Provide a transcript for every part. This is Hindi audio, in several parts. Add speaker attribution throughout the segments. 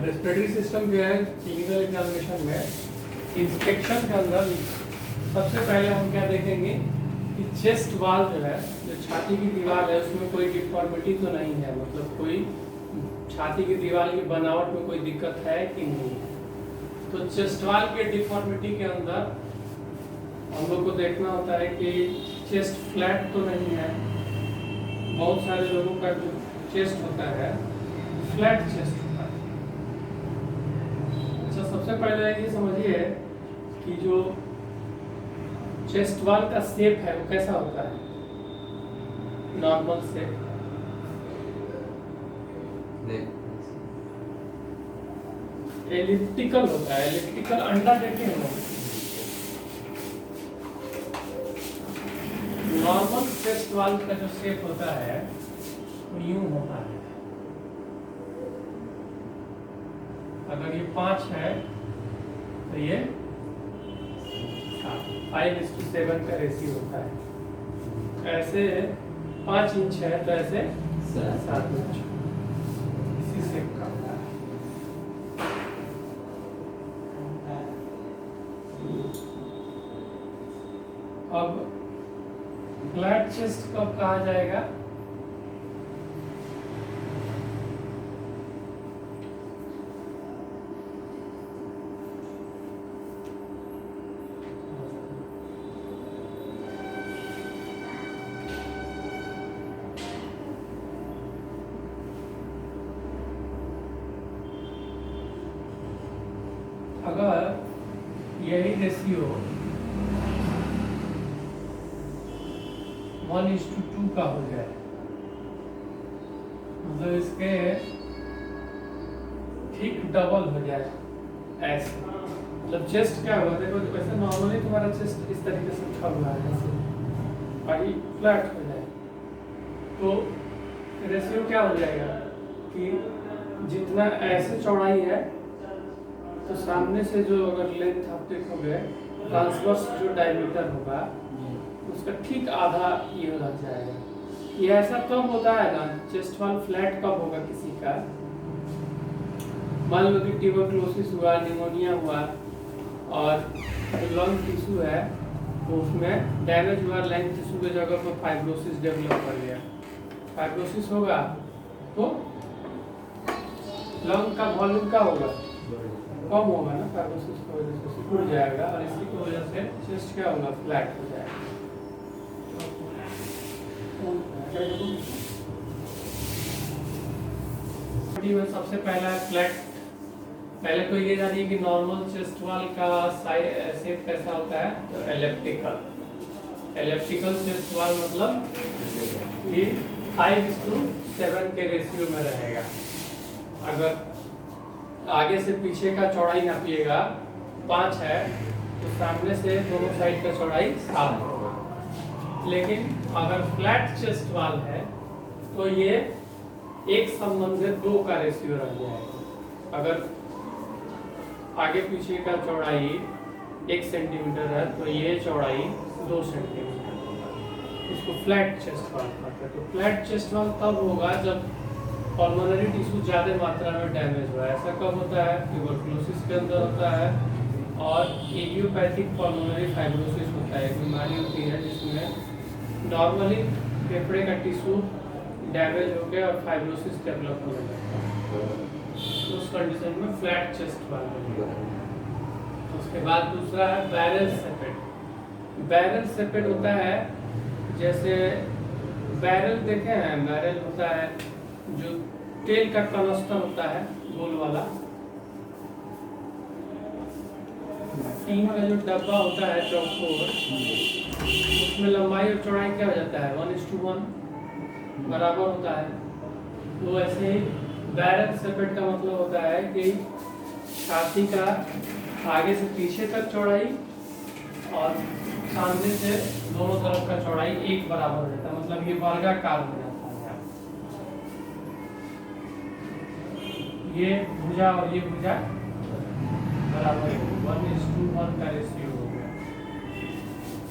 Speaker 1: रेस्पिरेटरी सिस्टम जो है क्लिनिकल एग्जामिनेशन में इंस्पेक्शन के अंदर सबसे पहले हम क्या देखेंगे कि चेस्ट वाल जो है, जो छाती की दीवार है, उसमें कोई डिफॉर्मिटी तो नहीं है, मतलब कोई छाती की दीवार की बनावट में कोई दिक्कत है कि नहीं है। तो चेस्ट वाल के डिफॉर्मिटी के अंदर हम लोग को देखना होता है कि चेस्ट फ्लैट तो नहीं है। बहुत सारे लोगों का जो चेस्ट होता है फ्लैट चेस्ट होता है। अच्छा, सबसे पहले ये समझिए कि जो चेस्ट वाल का शेप है वो कैसा होता है। नॉर्मल शेप एलिप्टिकल होता है। एलिप्टिकल अंडा देखे हैं लोग। नॉर्मल चेस्ट वाल का जो शेप होता है वो यूं होता है। अगर ये 5 है तो ये 5:7 का रेशियो होता है। ऐसे 5 इंच है तो ऐसे 7 इंच इसी शेप का होता है। अब फ्लैट चेस्ट कब कहा जाएगा? अगर यही रेशियो 1:2 का हो जाए, मतलब इसके ठीक डबल हो जाए ऐसे, मतलब चेस्ट क्या होगा, देखो वैसे नॉर्मली तुम्हारा चेस्ट इस तरीके से उठा हुआ है ऐसे, और ये फ्लैट हो जाए तो रेशियो क्या हो जाएगा कि जितना ऐसे चौड़ाई है तो सामने से जो अगर लेंथ आप देखोगे ट्रांसवर्स जो डायमीटर होगा उसका ठीक आधा ये हो जाएगा। ये ऐसा कब होता है ना, चेस्ट वाल फ्लैट कब होगा किसी का, मान लो कि ट्यूबरकुलोसिस हुआ, निमोनिया हुआ और लंग टिश्यू है तो उसमें डैमेज हुआ, लंग टिश्यू के जगह पर फाइब्रोसिस डेवलप कर गया। फाइब्रोसिस होगा तो लंग का वॉल्यूम क्या होगा, कम होगा ना, फाइब्रोसिस की वजह से सिकुड़ जाएगा और इसी की वजह से चेस्ट क्या होगा, फ्लैट हो जाएगा। में सबसे पहला फ्लैट, पहले तो ये जानिए कि नॉर्मल चेस्ट वाल का शेप कैसा होता है, तो एलिप्टिकल। एलिप्टिकल चेस्ट वाल मतलब कि 5:7 के रेशियो में रहेगा। अगर आगे से पीछे का चौड़ाई नापिएगा 5 है तो सामने से दोनों साइड का चौड़ाई 7 होगा। लेकिन अगर फ्लैट चेस्ट वाल है तो ये एक संबंधित 2 का रेशियो रह जाएगा। अगर आगे पीछे का चौड़ाई 1 सेंटीमीटर है तो ये चौड़ाई 2 सेंटीमीटर होगा। इसको फ्लैट चेस्ट वाल कहते हैं। तो फ्लैट चेस्ट वाल तब होगा जब पल्मोनरी टिश्यू ज़्यादा मात्रा में डैमेज हुआ है। ऐसा कब होता है, ट्यूबरकुलोसिस के अंदर होता है और इडियोपैथिक पल्मोनरी फाइब्रोसिस होता है। एक बीमारी होती है जिसमें नॉर्मली फेफड़े का टिश्यू डैमेज हो गया और फाइब्रोसिस डेवलप होने लगता है। उस कंडीशन में फ्लैट चेस्ट वाल होगा। उसके बाद दूसरा है बैरल सेपेट। बैरल सेपेट होता है, जैसे बैरल देखे हैं, बैरल होता है जो तेल का कनस्तर होता है गोल वाला, टीन का जो डब्बा होता है चौकोर, उसमें लंबाई और चौड़ाई क्या हो जाता है, 1:1 बराबर होता है। तो ऐसे ही बैरल सेपेट का मतलब होता है कि छाती का आगे से पीछे तक चौड़ाई और सामने से दोनों तरफ का चौड़ाई एक बराबर हो जाता है, मतलब ये वर्गाकार हो जाता है। ये भुजा और ये भुजा बराबर है, 1:1 का रेशियो हो गया।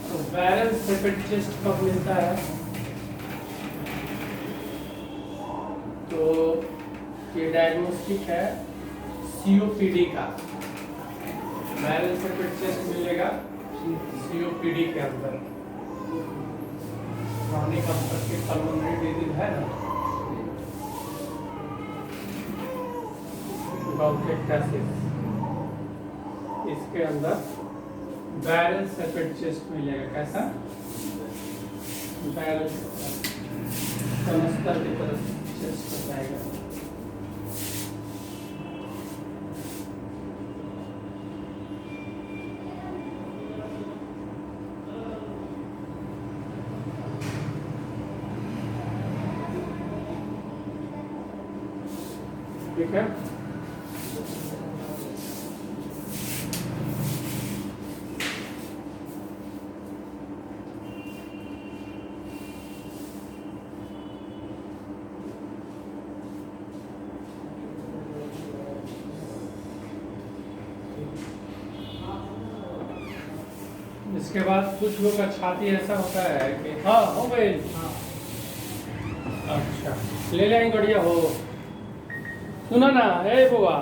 Speaker 1: तो बैरल सेपेट चेस्ट कब मिलता है, तो ये डायग्नोस्टिक है COPD का बैरल सेपेड चेस्ट मिलेगा COPD के अंदर, क्रॉनिक ऑब्स्ट्रक्टिव पल्मोनरी डिजीज है ना, ब्रोंकाइटिस, इसके अंदर बैरल सेपेड चेस्ट मिलेगा। कैसा? बैरल समस्तर की तरफ चेस्ट हो जाएगा। ठीक है, इसके बाद कुछ लोग का छाती ऐसा होता है कि हाँ हो गए, अच्छा ले लें बढ़िया हो। सुनो ना, ए बुआ,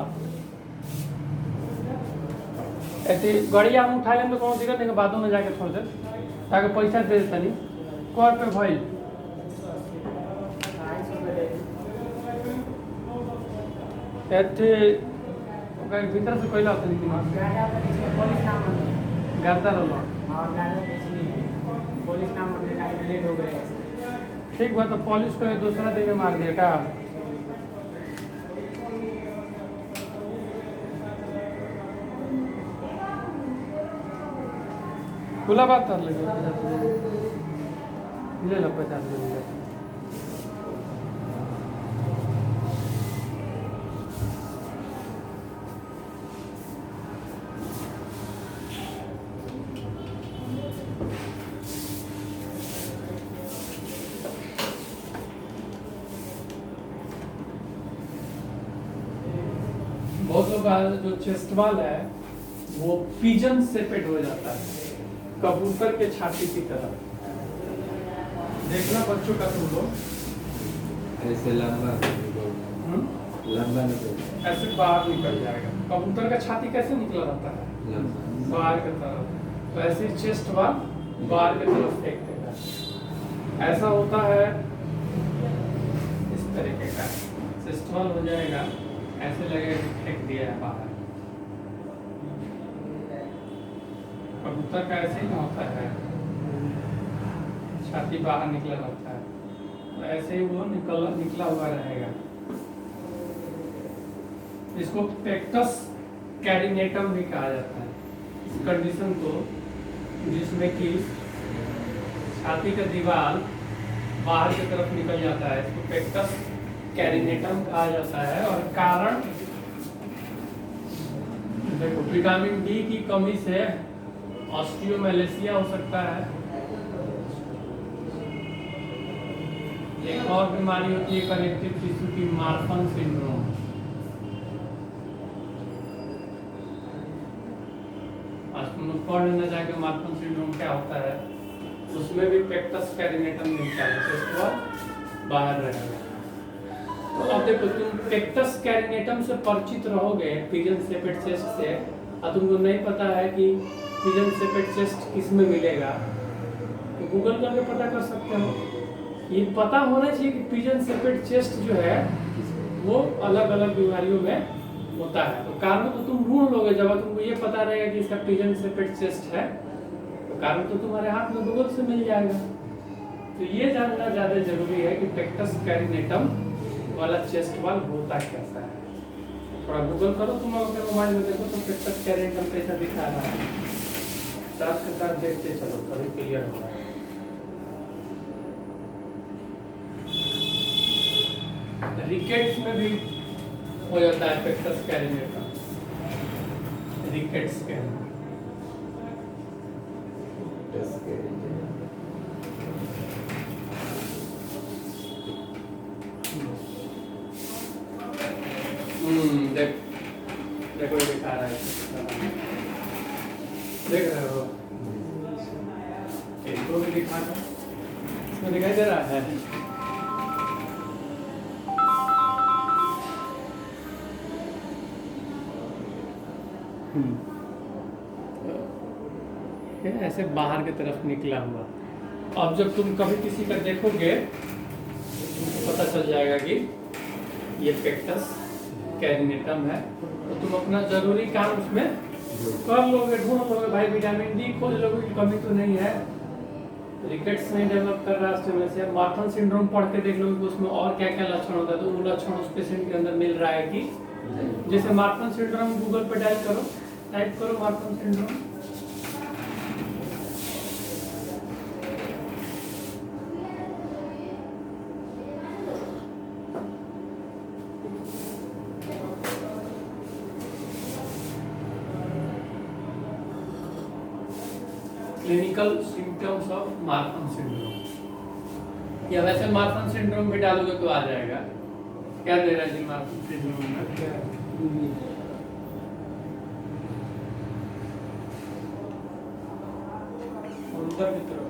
Speaker 1: ऐसी गड़िया हम उठा लें तो कोनो दिक्कत नहीं, बादों में जाके छोड़ दे ताकि पैसा दे तनी कर पे भाई। ऐसे भीतर से कोई लाता नहीं गर्दा लो
Speaker 2: पुलिस नाम लेट हो गए।
Speaker 1: ठीक बात, तो पुलिस को दूसरा दिन में मार दिया क्या? खुला बात कर ले लो 50 ले। बहुत लोग का जो चेस्ट वाल है वो पिजन सेपेड हो जाता है, कबूतर के छाती की तरह। देखना बच्चों का तुम लोग
Speaker 3: ऐसे लंबा लंबा निकल
Speaker 1: ऐसे बाहर निकल जाएगा। कबूतर का छाती कैसे निकला रहता है?
Speaker 3: लंबा
Speaker 1: बाहर की तरफ। तो ऐसे चेस्ट वाल बाहर की तरफ फेंक देगा। ऐसा होता है इस तरीके का चेस्ट वाल हो जाएगा, ऐसे लगेगा कि फेंक दिया है बाहर। कबूतर का ऐसे ही होता है, छाती बाहर निकला रहता है, तो ऐसे ही वो निकला हुआ रहेगा। इसको पेक्टस कैरिनेटम भी कहा जाता है इस कंडीशन को, जिसमें कि छाती का दीवार बाहर की तरफ निकल जाता है। इसको पेक्टस कैरिनेटम कहा जाता है। और कारण देखो, विटामिन डी की कमी से ऑस्टियोमेलेसिया हो सकता है। एक और बीमारी होती है कनेक्टिव टिश्यू की, मार्फन सिंड्रोम। आज तुम लोग पढ़ लेना जाके मार्फन सिंड्रोम क्या होता है। उसमें भी पेक्टस कैरिनेटम मिलता है, चेस्ट बाहर रहेगा। तो अब देखो, तुम पेक्टस कैरिनेटम से परिचित रहोगे पिजन सेपेड चेस्ट से, और तुमको नहीं पता है कि पिजन सेपेड चेस्ट किस में मिलेगा, तो गूगल करके पता कर सकते हो। ये पता होना चाहिए कि पिजन सेपेड चेस्ट जो है वो अलग अलग बीमारियों में होता है। तो कारण तो तुम ढूंढ लोगे जब तुमको ये पता रहेगा कि इसका पिजन सेपेड चेस्ट है, तो कारण तो तुम्हारे हाथ में गूगल से मिल जाएगा। तो ये जानना ज्यादा जरूरी है कि पेक्टस कैरिनेटम वाला चेस्ट वाल होता कैसा है। थोड़ा गूगल करो, तुम अगर मोबाइल में देखो तो पेक्टस कैरिनेटम कैसा दिखा रहा है, साथ के साथ देखते चलो, कभी क्लियर होगा। रिकेट्स में भी हो जाता है पेक्टस कैरिनेटम, रिकेट्स के अंदर। देखो ये दिखा रहा है, देख रहे हो, इसको भी दिखा रहा है, इसमें दिखाई दे रहा है। ये ऐसे बाहर की तरफ निकला हुआ। अब जब तुम कभी किसी का देखोगे तुमको पता चल जाएगा कि ये पेक्टस कैरिनेटम है, तो तुम अपना जरूरी काम उसमें कर लोगे, ढूंढ लोगे, भाई विटामिन डी खोज लोगे कि कमी तो नहीं है। रिकेट्स नहीं डेवलप कर रहा है से मार्फन सिंड्रोम पढ़ के देख लोगे कि उसमें और क्या क्या लक्षण होता है, तो वो लक्षण उस पेशेंट के अंदर मिल रहा है कि जैसे मार्फन सिंड्रोम गूगल पे टाइप करो Marfan syndrome. Clinical symptoms of Marfan syndrome, या वैसे मार्फन सिंड्रोम भी डालोगे तो आ जाएगा। क्या दे रहा है जी मार्फन सिंड्रोम में? अंदर की तरफ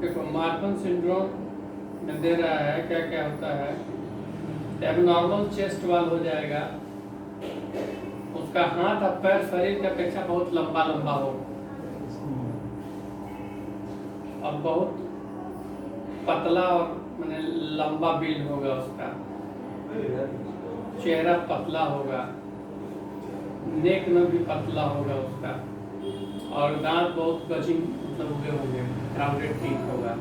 Speaker 1: देखो मार्फन सिंड्रोम में दे रहा है क्या क्या होता है। एबनॉर्मल चेस्ट वॉल हो जाएगा, उसका हाथ और पैर शरीर की अपेक्षा बहुत लंबा लंबा हो और बहुत पतला और माने लंबा बिल्ड होगा, उसका चेहरा पतला होगा, नेक में भी पतला होगा उसका, और दांत बहुत गजिंग मतलब उगे होंगे, क्राउडेड टीथ होगा।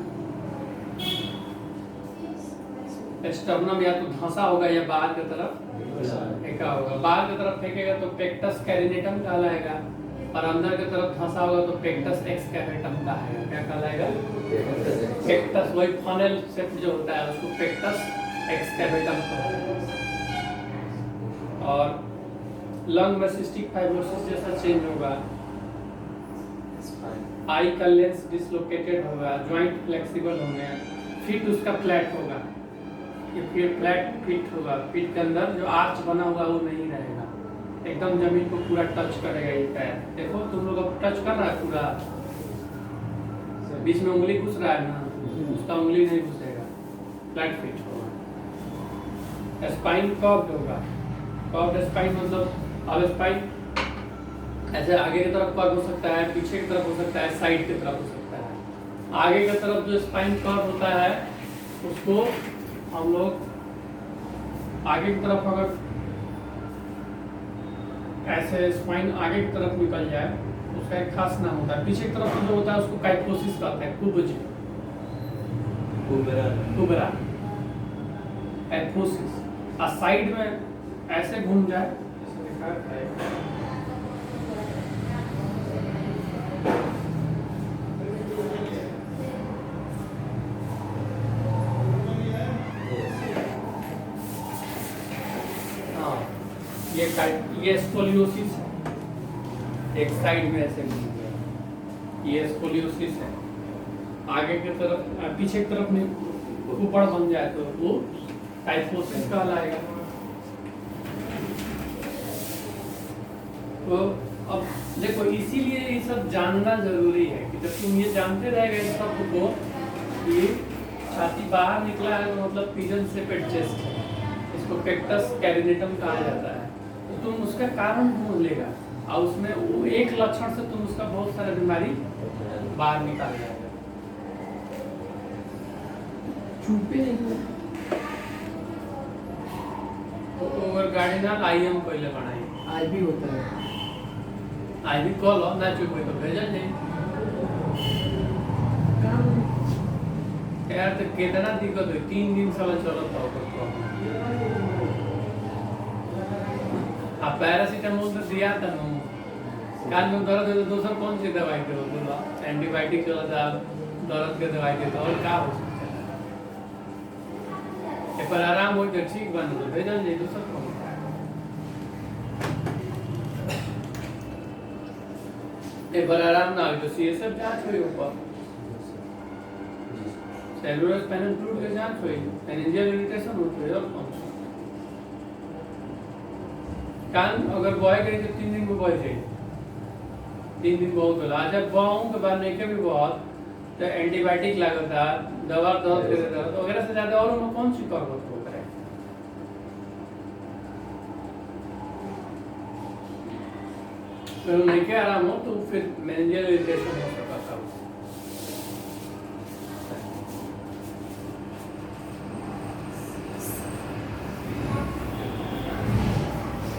Speaker 1: स्टर्नम या तो धंसा होगा या बाहर की तरफ फेंका होगा। बाहर की तरफ फेंकेगा तो पेक्टस कैरिनेटम कहलाएगा, और अंदर की तरफ धंसा होगा तो पेक्टस एक्सकैवेटम कहलाएगा। क्या कहलाएगा? पेक्टस, वही फनल शेप जो होता है उसको पेक्टस एक्सकैवेटम कहलाएगा। और लंग में सिस्टिक फाइब्रोसिस जैसा चेंज होगा, आई का लेंस डिसलोकेटेड होगा, जॉइंट फ्लेक्सिबल होंगे, फीट उसका फ्लैट होगा, ये फिर फ्लैट फिट होगा, फीट के अंदर जो आर्च बना हुआ वो नहीं रहेगा, एकदम जमीन को पूरा टच करेगा ये पैर। देखो तुम लोग अब टच कर रहा है पूरा, बीच में उंगली घुस रहा है ना, उसका उंगली नहीं घुसेगा, फ्लैट फिट होगा। स्पाइन कर्व्ड होगा, कर्व्ड स्पाइन मतलब अब स्पाइन ऐसे आगे की तरफ कर्व हो सकता है, पीछे की तरफ हो सकता है, साइड की तरफ हो सकता है। आगे की तरफ जो स्पाइन कर्व होता है उसको हम लोग आगे की तरफ अगर ऐसे स्पाइन आगे की तरफ निकल जाए उसका एक खास नाम होता है। पीछे की तरफ जो होता है उसको काइफोसिस कहते हैं, कुबरा काइफोसिस। और साइड में ऐसे घूम जाए, जैसे दिखा है ये स्कोलियोसिस है, एक साइड में ऐसे घूम गया, ये स्कोलियोसिस है। आगे की तरफ पीछे की तरफ में ऊपर बन जाए तो वो काइफोसिस कहलाएगा। तो अब देखो इसीलिए ये सब जानना जरूरी है कि जब तुम ये जानते रहेगा इस सब को कि छाती बाहर निकला है तो मतलब पिजन शेपेड चेस्ट है, इसको पेक्टस कैरिनेटम कहा जाता है। तो तुम उसका कारण ढूंढ लेगा और उसमें वो एक लक्षण से तुम उसका बहुत सारा बीमारी बाहर निकाल जाएगा।
Speaker 2: चुपे नहीं
Speaker 1: तो ओवर गार्डिनल आईएम पहले बनाई,
Speaker 2: आज भी होता है,
Speaker 1: आज भी कॉल हो ना चुप तो भेजा नहीं यार। तो कितना दिक्कत हुई, 3 दिन साल चलता होगा। आप पैरासीटामोल तो दिया था ना, कान में दर्द है तो दूसरा कौन सी दवाई दो, एंटीबायोटिक चला था, दर्द की दवाई दे दो, और क्या हो सकता है। एक बार आराम हो तो ठीक बन तो भेजा नहीं, दूसरा कौन। एक बार आराम ना हो तो सीएसएफ जांच हुई, ऊपर सेलुलर स्पाइनल फ्लूइड की जांच हुई, मेनिंजियल इरिटेशन होती है, और कौन सा कान अगर बॉय करें तो 3 दिन में बॉय जाए, 3 दिन बहुत होला। जब बॉहूँ के बाद नहीं के भी बहुत तो एंटीबायोटिक लागता, दवा दर्द के दर्द वगैरह से ज्यादा और उनको कौन सी कॉर्बत को करे। फिर नहीं के आराम हो तो फिर मेनिंजियल इरिटेशन हो सकता था।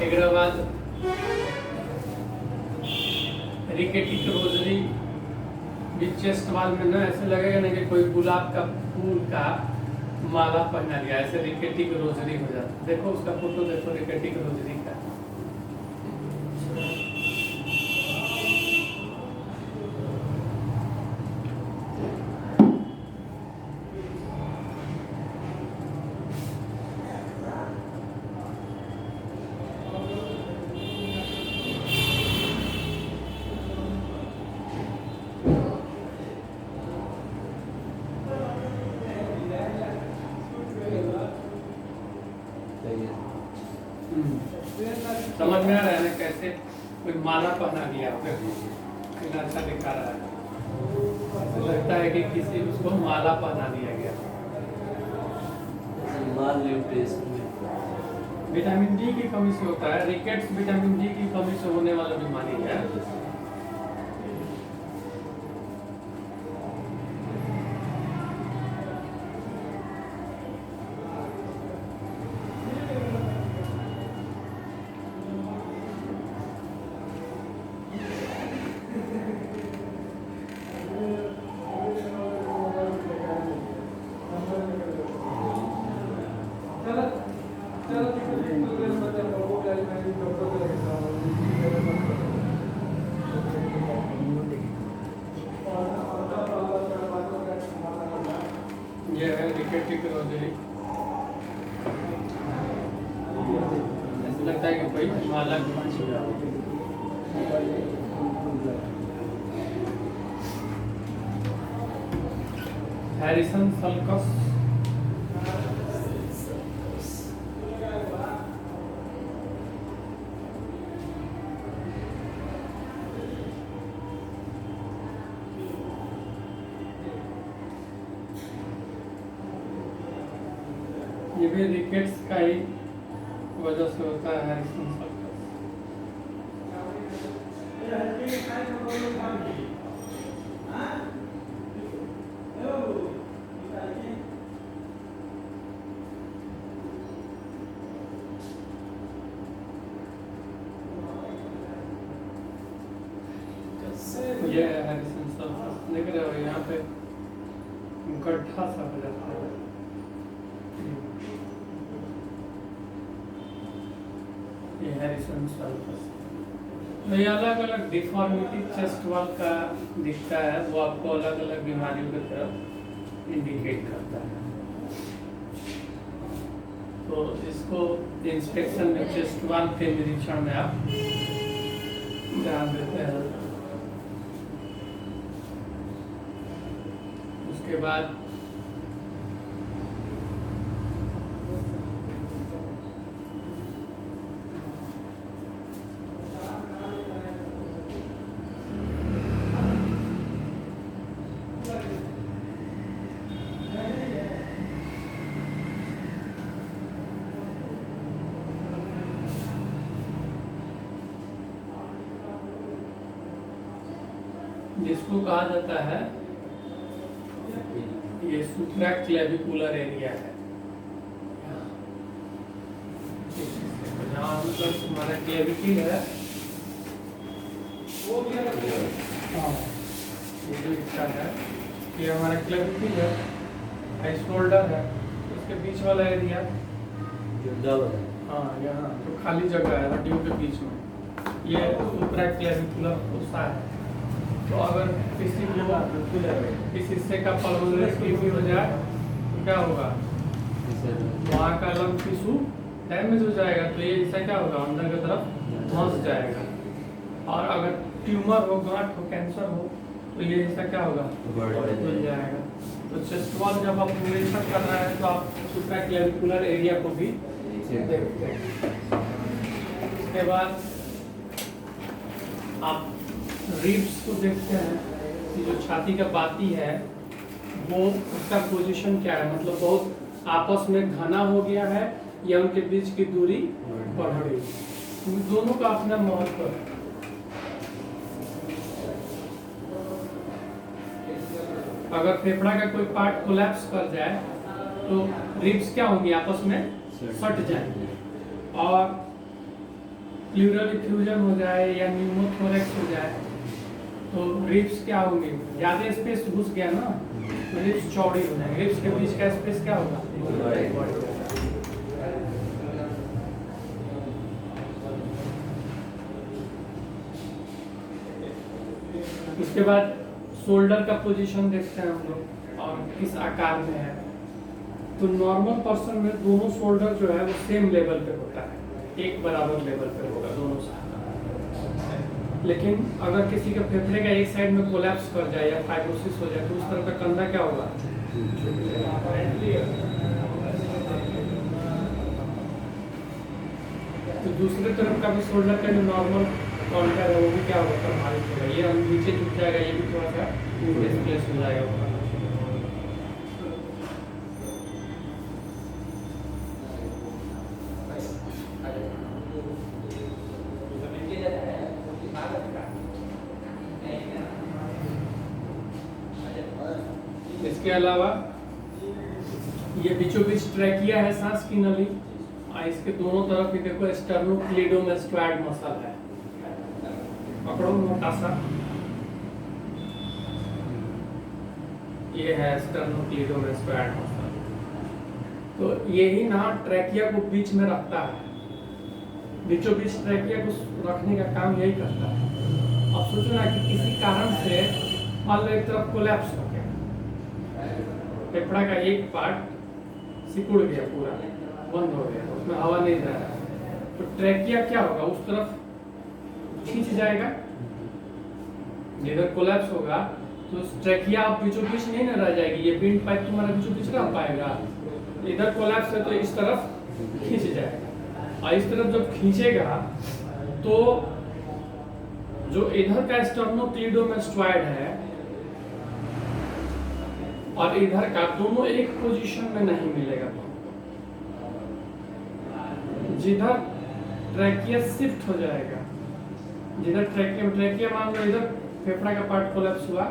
Speaker 1: एक बाद रिकेटिक रोजरी भी चेस्ट वाल में ना ऐसे लगेगा ना कि कोई गुलाब का फूल का माला पहना दिया, ऐसे रिकेटिक रोजरी हो जाता। देखो उसका फोटो देखो रिकेटिक रोजरी का। समझ में आ रहा है ना कैसे कोई माला पहना दिया कितना अच्छा दिखा रहा है। ऐसा लगता है कि किसी उसको माला पहना दिया गया। विटामिन डी की कमी से होता है रिकेट्स। विटामिन डी की कमी से होने वाला बीमारी है। ये है रिकेटिक रोजरी। ऐसा लगता है कि कोई माला हैरिसन सल्कस। ये भी रिकेट्स का ही वजह से होता है हैरिसन सल्कस। ये है हैरिसन सल्कस। देख रहे हो यहाँ पे गड्ढा सा हो जाता है। ये हैरिसन सल्कस। ये अलग अलग डिफॉर्मिटी चेस्ट वॉल का दिखता है, वो आपको अलग अलग बीमारियों की तरफ इंडिकेट करता है। तो इसको इंस्पेक्शन में चेस्ट वॉल के निरीक्षण में आप ध्यान देते हैं। उसके बाद जिसको कहा जाता है ये सुप्राक्लेविकुलर एरिया है। जहाँ मतलब हमारा क्लेविकल है ये जो हिस्सा है ये हमारा क्लेविकल है, शोल्डर है, इसके बीच वाला एरिया हाँ यहाँ तो खाली जगह है हड्डियों के बीच में, ये सुप्राक्लेविकुलर फोसा है। तो अगर किसी को इस हिस्से का पल्मोनरी टीबी हो जाए तो क्या होगा, वहाँ का लंग टिश्यू डैमेज हो जाएगा, तो ये हिस्सा क्या होगा अंदर की तरफ धंस जाएगा। और अगर ट्यूमर हो, गांठ हो, कैंसर हो तो ये हिस्सा क्या होगा बढ़ जाएगा। तो चेस्ट वॉल जब आप निरीक्षण कर रहे हैं तो आप सुप्राक्लेविकुलर एरिया को भी देखते हैं। उसके बाद आप रिब्स को देखते हैं कि जो छाती का बाती है वो उसका पोजीशन क्या है, मतलब बहुत आपस में घना हो गया है या उनके बीच की दूरी बढ़ रही है। दोनों का अपना महत्व है। अगर फेफड़ा का कोई पार्ट कोलैप्स कर जाए तो रिब्स क्या होंगी, आपस में सट जाएंगे और प्लूरल इफ्यूजन हो जाए या न्यूमोथोरैक्स हो जाए तो रिब्स क्या होंगे, ज्यादा स्पेस घुस गया ना तो रिब्स चौड़ी हो जाएंगे। रिब्स के बीच का स्पेस क्या होगा, उसके बाद शोल्डर का पोजीशन देखते हैं हम लोग और किस आकार में है। तो नॉर्मल पर्सन में दोनों शोल्डर जो है वो सेम लेवल पे होता है, एक बराबर लेवल पे होगा दोनों साइड। लेकिन अगर किसी के फेफड़े का एक साइड में कोलैप्स कर जाए या फाइब्रोसिस हो जाए तो उस तरह का कंधा क्या होगा, तो दूसरे तरफ का भी शोल्डर का जो नॉर्मल काउंटर है वो भी क्या होगा, प्रभावित होगा। ये हम नीचे झुक जाएगा, ये भी थोड़ा सा डिस्प्लेस हो जाएगा। इसके अलावा ये बीचों बीच ट्रैकिया है, सांस की नली, और इसके दोनों तरफ भी देखो स्टर्नोक्लीडोमास्टोइड मसल है, पकड़ो मोटा सा, ये है स्टर्नोक्लीडोमास्टोइड मसल। तो यही ना ट्रैकिया को बीच में रखता है, बीचों बीच ट्रैकिया को रखने का काम यही करता है। अब सोचो ना कि किसी कारण से मान लो एक तरफ कोलैप्स हो गया, फेफड़ा का एक पार्ट सिकुड़ गया, पूरा बंद हो गया, उसमें हवा नहीं जा रहा है, तो ट्रैकिया क्या होगा, उस तरफ खींच जाएगा। जिधर कोलैप्स होगा तो ट्रैकिया आप बीचों बीच नहीं ना रह जाएगी, ये विंड पाइप तुम्हारा बीचों बीच रह पाएगा। इधर कोलैप्स है तो इस तरफ खींच जाएगा, और इस तरफ जब खींचेगा तो जो इधर का स्टर्नोक्लीडोमास्टोइड है और इधर का, दोनों एक पोजीशन में नहीं मिलेगा। जिधर ट्रैकिया शिफ्ट हो जाएगा, जिधर ट्रैकिया मान लो इधर फेफड़ा का पार्ट कोलैप्स हुआ,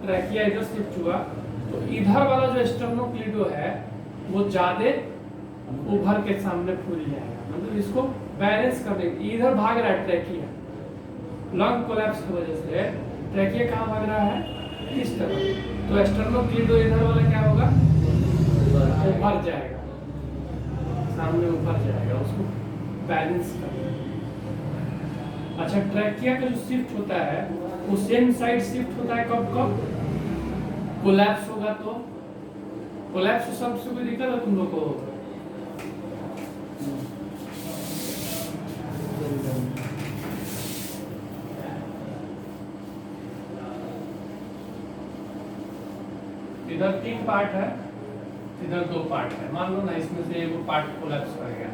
Speaker 1: ट्रैकिया इधर शिफ्ट हुआ, तो इधर वाला जो स्टर्नोक्लीडो है वो ज्यादा उभर के सामने फूल जाएगा, मतलब इसको बैलेंस करने, इधर भाग रहा है ट्रैकिया, लंग कोलैप्स की वजह से ट्रैकिया कहाँ भाग रहा है, इस तरफ, तो स्टर्नोक्लीडो इधर वाला क्या होगा, उभर जाएगा, सामने उभर जाएगा, उसको बैलेंस करना। अच्छा, ट्रैकिया का जो शिफ्ट होता है वो सेम साइड शिफ्ट होता है कब कब, कोलैप्स होगा तो। कोलैप्स सबसे कोई दिक्कत है तुम लोग को, इधर 3 पार्ट है, इधर 2 पार्ट है, मान लो ना इसमें से एक पार्ट कोलैप्स कर गया,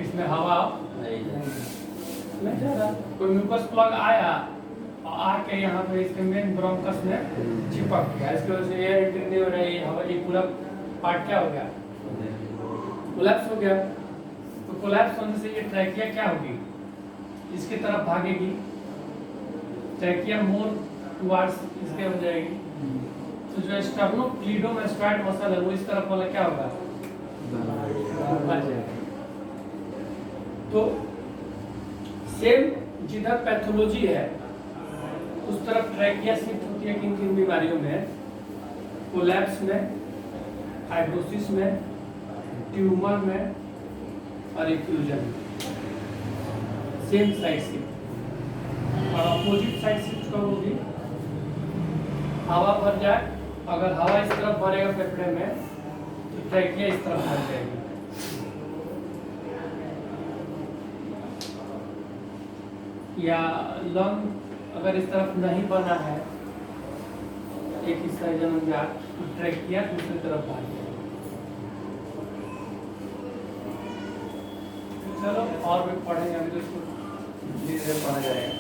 Speaker 1: इसमें हवा नहीं जा रहा, कोई म्यूकस प्लग आया और आके यहाँ पे इसके मेन ब्रोंकस में चिपक गया, इसकी वजह से एयर एंट्री नहीं हो रही, हवा, ये पूरा पार्ट क्या हो गया, कोलैप्स हो गया। तो कोलैप्स होने से ये ट्रैकिया क्या होगी, इसकी तरफ भागेगी, ट्रैकिया मोर टुवर्ड्स इसके हो जाएगी, तो जो स्टर्नोक्लीडोमास्टोइड मसल है वो इस तरफ वाला क्या होगा, तो सेम जिधर पैथोलॉजी है उस तरफ ट्रैकिया शिफ्ट होती है किन किन बीमारियों में, कोलैप्स में, फाइब्रोसिस में, ट्यूमर में और इफ्यूजन में, सेम साइड शिफ्ट। और अपोजिट साइड शिफ्ट कब होगी, हवा भर जाए, अगर हवा इस तरफ भरेगा फेफड़े में तो ट्रैकिया इस तरफ भर जाएगी, या लंग अगर इस तरफ नहीं बना है, एक हिस्सा जन्मजात, तो ट्रैकिया दूसरी तरफ भाग जाएगा। चलो और भी पढ़ेंगे, अभी तो इसको धीरे धीरे पढ़ा जाएगा।